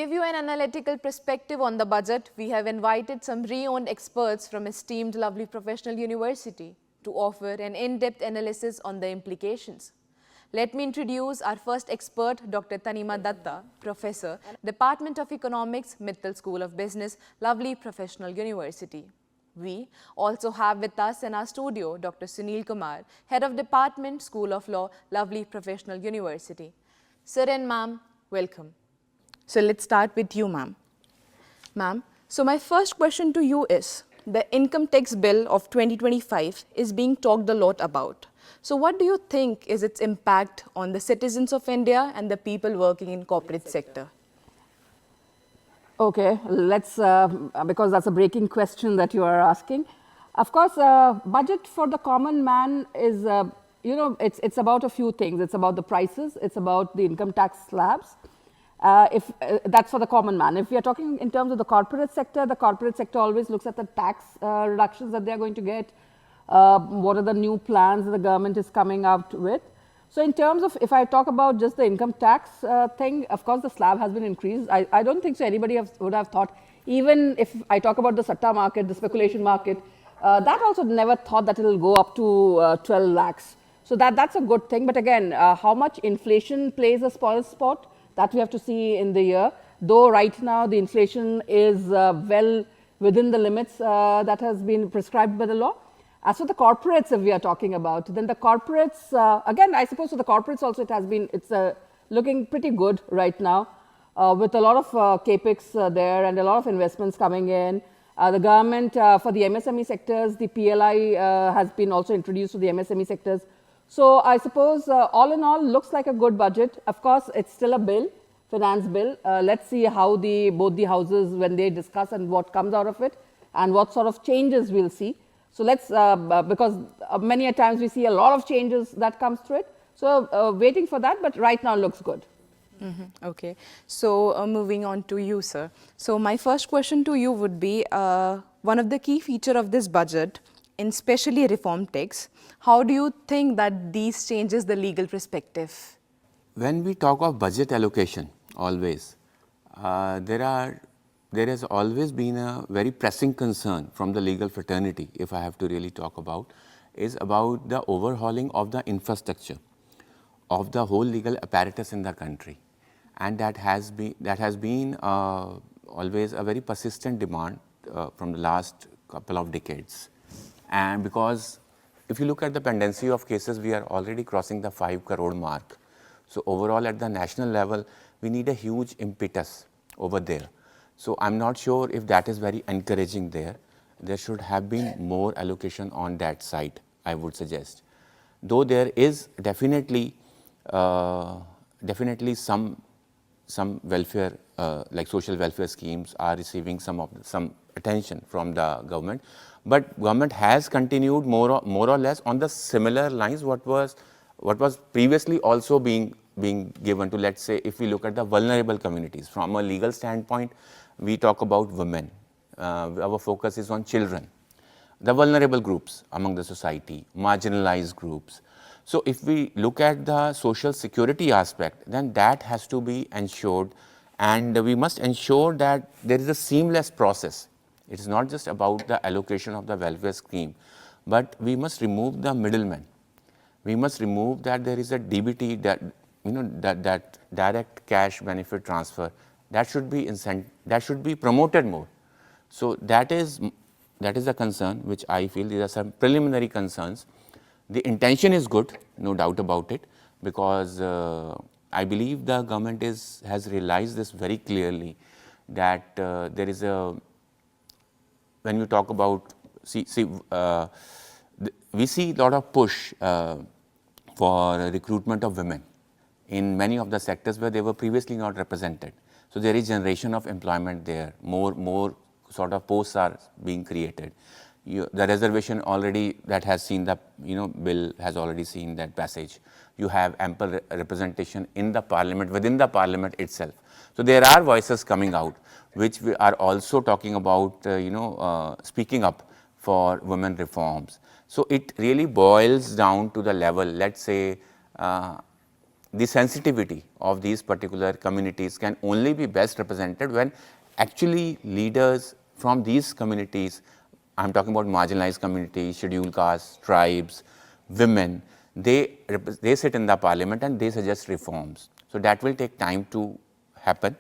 To give you an analytical perspective on the budget, we have invited some renowned experts from esteemed Lovely Professional University to offer an in-depth analysis on the implications. Let me introduce our first expert, Dr. Tanima Datta, Professor, Department of Economics, Mittal School of Business, Lovely Professional University. We also have with us in our studio Dr. Sunil Kumar, Head of Department, School of Law, Lovely Professional University. Sir and ma'am, welcome. So let's start with you, ma'am. Ma'am, so my first question to you is, the income tax bill of 2025 is being talked a lot about. So what do you think is its impact on the citizens of India and the people working in corporate sector? Okay, let's, because that's a breaking question that you are asking. Of course, budget for the common man is, it's about a few things. It's about the prices, it's about the income tax slabs. That's for the common man. If we are talking in terms of the corporate sector always looks at the tax reductions that they are going to get, what are the new plans that the government is coming out with. So in terms of, if I talk about just the income tax thing, of course the slab has been increased. I don't think so anybody would have thought, even if I talk about the satta market, the speculation market, that also never thought that it will go up to 12 lakhs. So that's a good thing. But again, how much inflation plays a spoil sport, that we have to see in the year. Though right now the inflation is well within the limits that has been prescribed by the law. As for the corporates, if we are talking about, then the corporates, again, I suppose for the corporates also it's looking pretty good right now with a lot of capex there and a lot of investments coming in. The government for the MSME sectors, the PLI has been also introduced to the MSME sectors. So I suppose all in all looks like a good budget. Of course, it's still a bill, finance bill. Let's see how both the houses, when they discuss and what comes out of it and what sort of changes we'll see. So let's, because many a times we see a lot of changes that comes through it. So waiting for that, but right now looks good. Okay. So moving on to you, sir. So my first question to you would be, one of the key feature of this budget, in especially reform tax, how do you think that these changes the legal perspective? When we talk of budget allocation, always, there has always been a very pressing concern from the legal fraternity, if I have to really talk about, is about the overhauling of the infrastructure of the whole legal apparatus in the country. And that has been always a very persistent demand from the last couple of decades. And because if you look at the pendency of cases, we are already crossing the 5 crore mark. So overall at the national level, we need a huge impetus over there. So I'm not sure if that is very encouraging there. There should have been more allocation on that side, I would suggest. Though there is definitely some welfare, like social welfare schemes are receiving some attention from the government. But government has continued more or less on the similar lines what was previously also being given to, let's say, if we look at the vulnerable communities. From a legal standpoint, we talk about women. Our focus is on children, the vulnerable groups among the society, marginalized groups. So if we look at the social security aspect, then that has to be ensured, and we must ensure that there is a seamless process. It is not just about the allocation of the welfare scheme, but we must remove the middleman. We must remove that there is a DBT, that direct cash benefit transfer, that should be promoted more. So that is a concern which I feel. These are some preliminary concerns. The intention is good, no doubt about it, because I believe the government has realized this very clearly, that there is when you talk about, we see a lot of push for recruitment of women in many of the sectors where they were previously not represented. So there is generation of employment there, more sort of posts are being created. The reservation already that has seen the bill has already seen that passage. You have ample representation in the parliament, within the parliament itself. So there are voices coming out which we are also talking about, speaking up for women reforms. So it really boils down to the level, let's say, the sensitivity of these particular communities can only be best represented when actually leaders from these communities, I am talking about marginalized communities, scheduled castes, tribes, women, they sit in the parliament and they suggest reforms. So that will take time to happen.